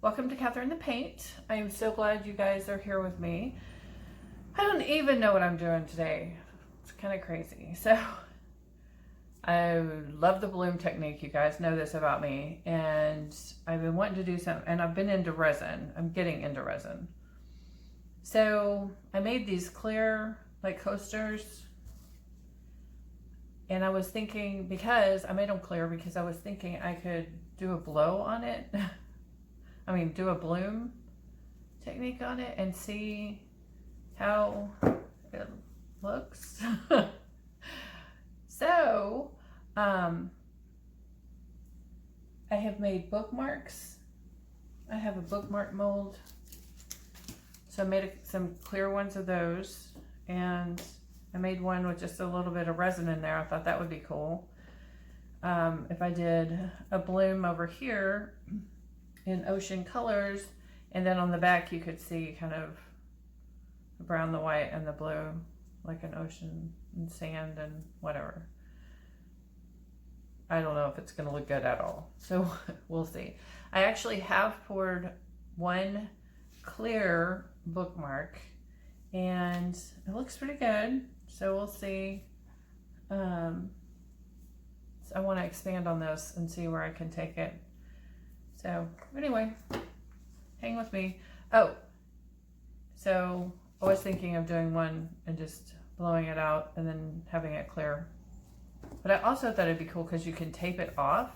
Welcome to Catherine the Paint. I am so glad you guys are here with me. I don't even know what I'm doing today. It's kind of crazy. So I love the bloom technique. You guys know this about me. And I've been wanting to do something, and I've been into resin. I'm getting into resin. So I made these clear like coasters. And I was thinking, because I made them clear because I was thinking I could do a blow on it. Do a bloom technique on it and see how it looks. So, I have made bookmarks. I have a bookmark mold. So I made some clear ones of those, and I made one with just a little bit of resin in there. I thought that would be cool. If I did a bloom over here in ocean colors, and then on the back you could see kind of the brown, the white, and the blue, like an ocean and sand and whatever. I don't know if it's going to look good at all, so we'll see. I actually have poured one clear bookmark, and it looks pretty good, so we'll see. So I want to expand on this and see where I can take it. So anyway, hang with me. Oh, so I was thinking of doing one and just blowing it out and then having it clear. But I also thought it'd be cool because you can tape it off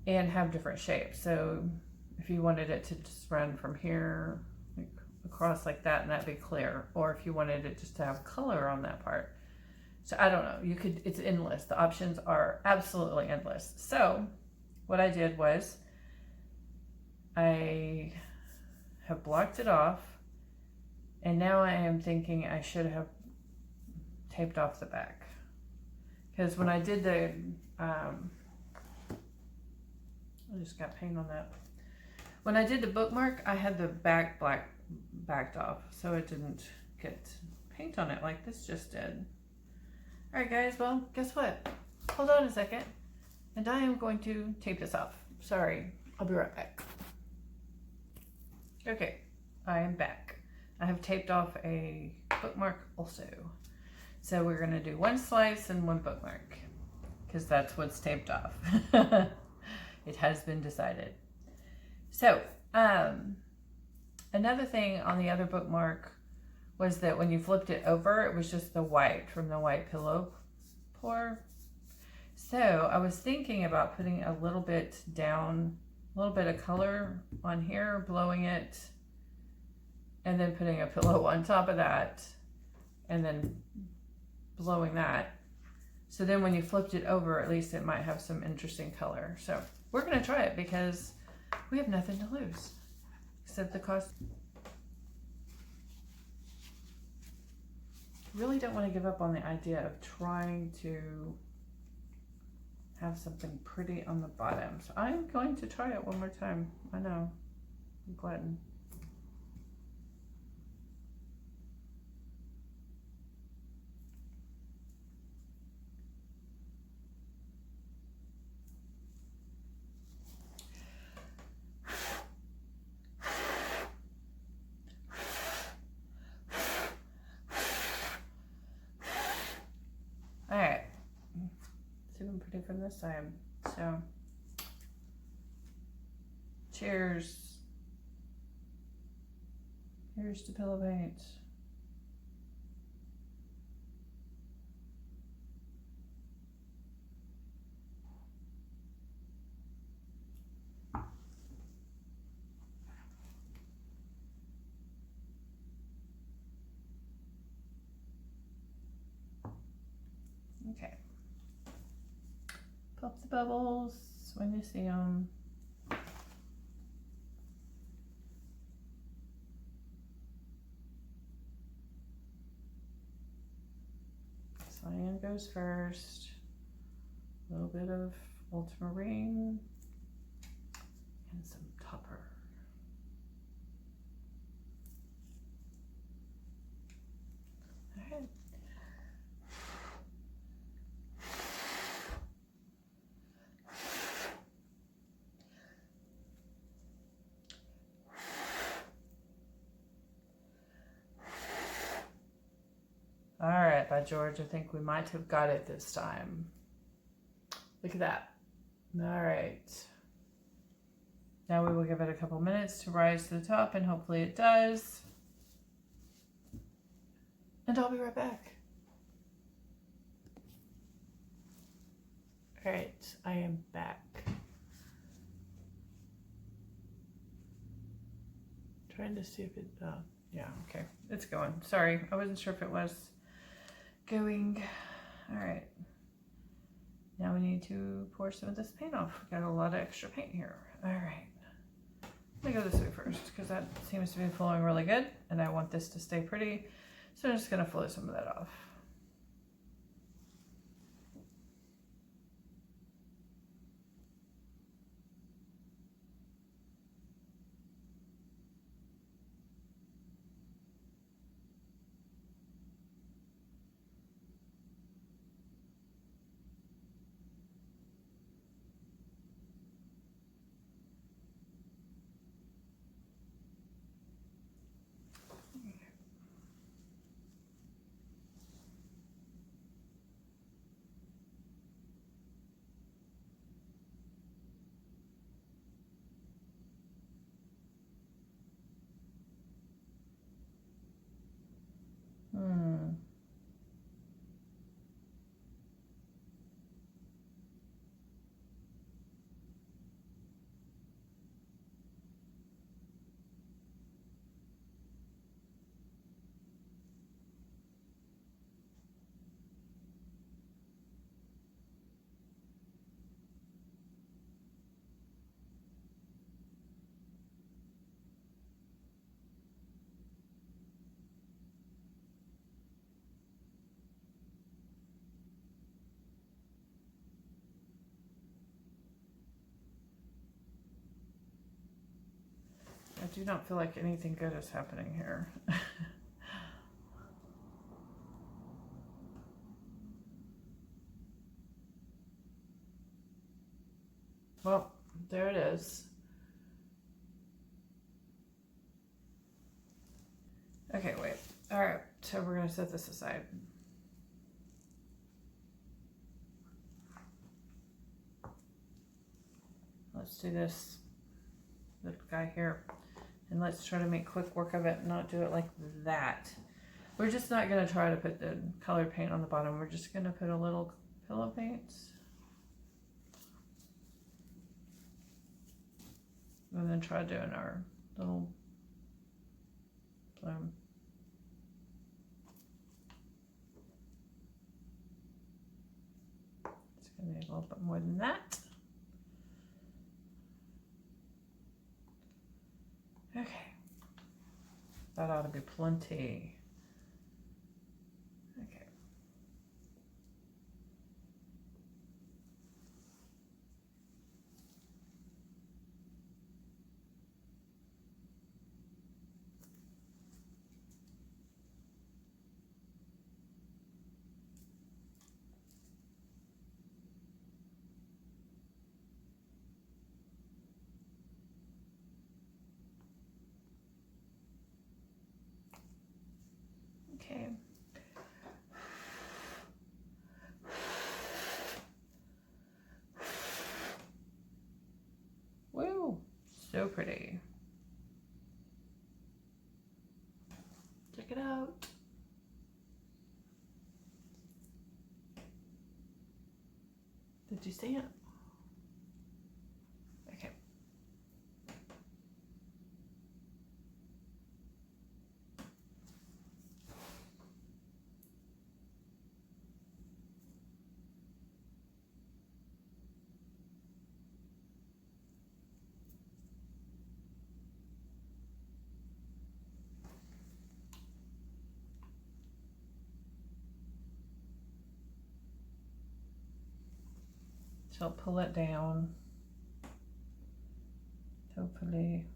and have different shapes. So if you wanted it to just run from here like across like that, and that'd be clear. Or if you wanted it just to have color on that part. So I don't know, you could, it's endless. The options are absolutely endless. So what I did was I have blocked it off, and now I am thinking I should have taped off the back, because when I did the I just got paint on that. When I did the bookmark, I had the back backed off, so it didn't get paint on it like this just did. All right, guys, well, guess what? Hold on a second, and I am going to tape this off. Sorry, I'll be right back. Okay, I am back. I have taped off a bookmark also. So we're gonna do one slice and one bookmark, because that's what's taped off. It has been decided. So, another thing on the other bookmark was that when you flipped it over, it was just the white from the white pillow pour. So I was thinking about putting a little bit down, a little bit of color on here, blowing it, and then putting a pillow on top of that, and then blowing that. So then when you flipped it over, at least it might have some interesting color. So we're gonna try it because we have nothing to lose except the cost. Really don't want to give up on the idea of trying to have something pretty on the bottom. So I'm going to try it one more time. I know, I'm a glutton. All right. It's even pretty from this side. So, cheers. Here's the pillow paint. Okay. Pop the bubbles when you see them. Cyan goes first. A little bit of ultramarine and some topper. All right. it, by George. I think we might have got it this time. Look at that. All right. Now we will give it a couple minutes to rise to the top, and hopefully it does. And I'll be right back. All right, I am back. Trying to see if it, yeah, okay, it's going. Sorry, I wasn't sure if it was going. All right. Now we need to pour some of this paint off. We've got a lot of extra paint here. All right. Let me go this way first because that seems to be flowing really good and I want this to stay pretty. So I'm just gonna flow some of that off. I do not feel like anything good is happening here. Well, there it is. Okay, wait. All right, so we're gonna set this aside. Let's do this guy here. And let's try to make quick work of it and not do it like that. We're just not going to try to put the colored paint on the bottom. We're just going to put a little pillow paint. And then try doing our little bloom. It's going to be a little bit more than that. Okay, that ought to be plenty. Okay. Okay. Woo, so pretty. Check it out. Did you see it? Okay. So I'll pull it down, hopefully.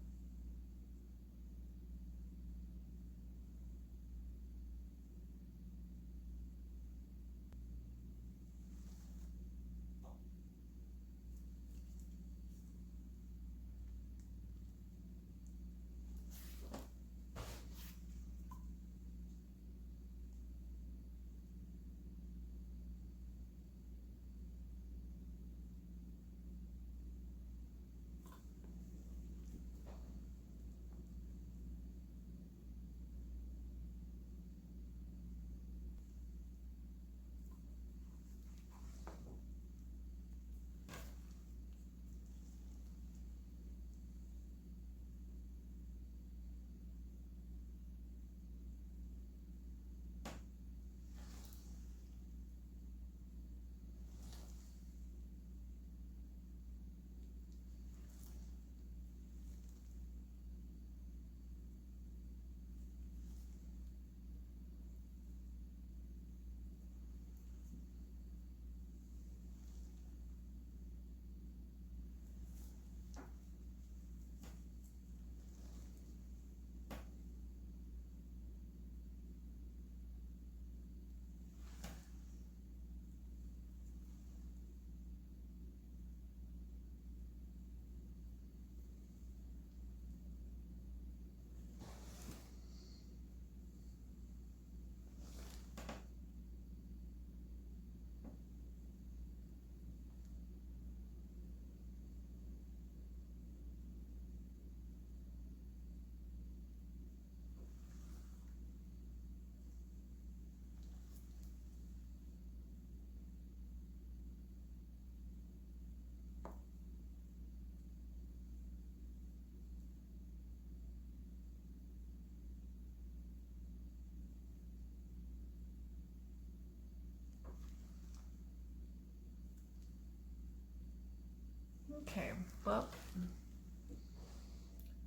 Okay, well,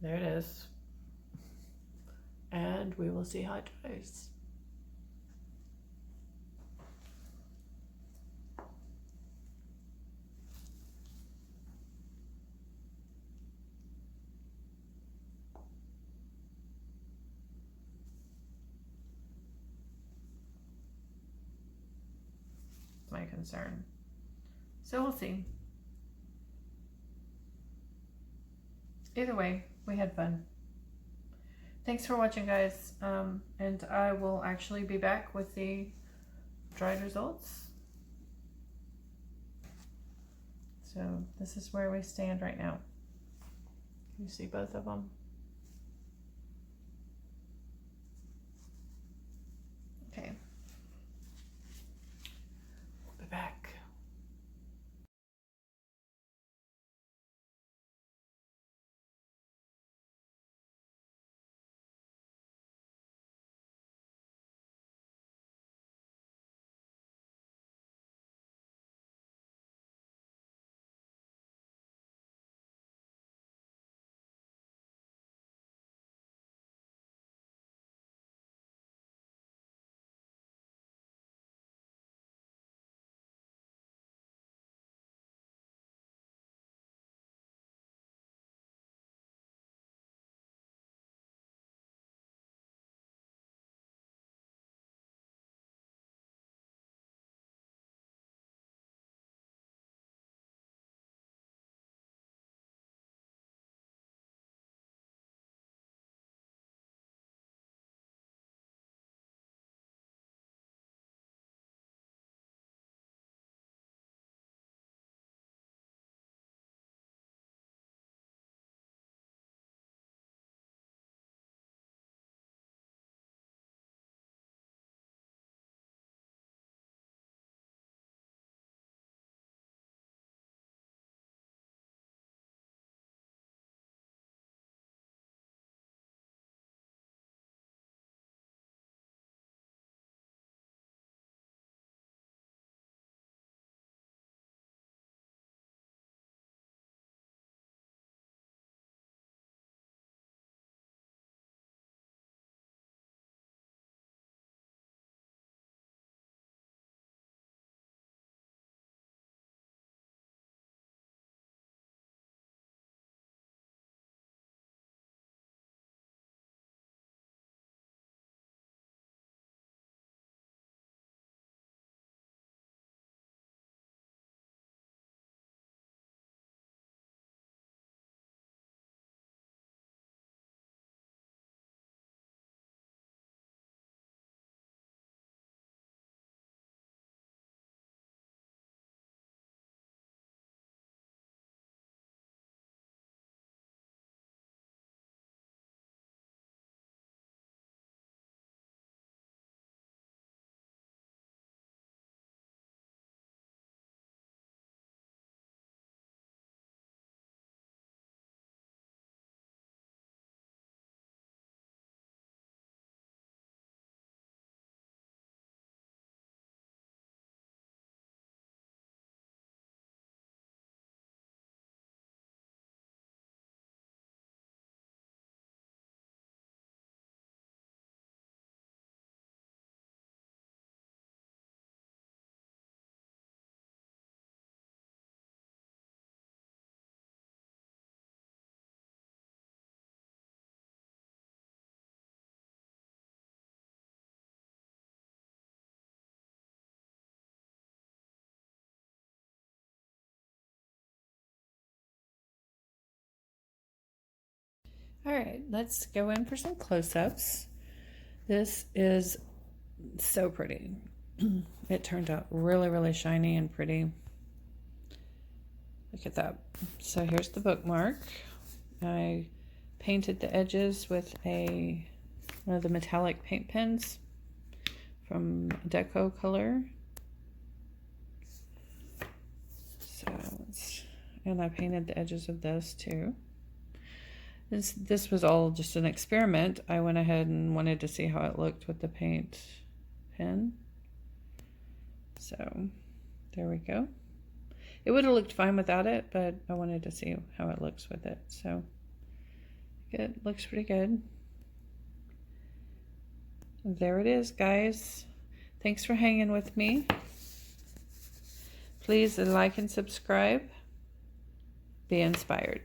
there it is. And we will see how it dries. My concern. So we'll see. Either way, we had fun. Thanks for watching, guys. And I will actually be back with the dried results. So this is where we stand right now. You see both of them? Okay. We'll be back. All right, let's go in for some close-ups. This is so pretty. It turned out really, really shiny and pretty. Look at that. So here's the bookmark. I painted the edges with one of the metallic paint pens from Deco Color. And I painted the edges of those too. This was all just an experiment. I went ahead and wanted to see how it looked with the paint pen. So there we go. It would have looked fine without it, but I wanted to see how it looks with it. So it looks pretty good. There it is, guys. Thanks for hanging with me. Please like and subscribe. Be inspired.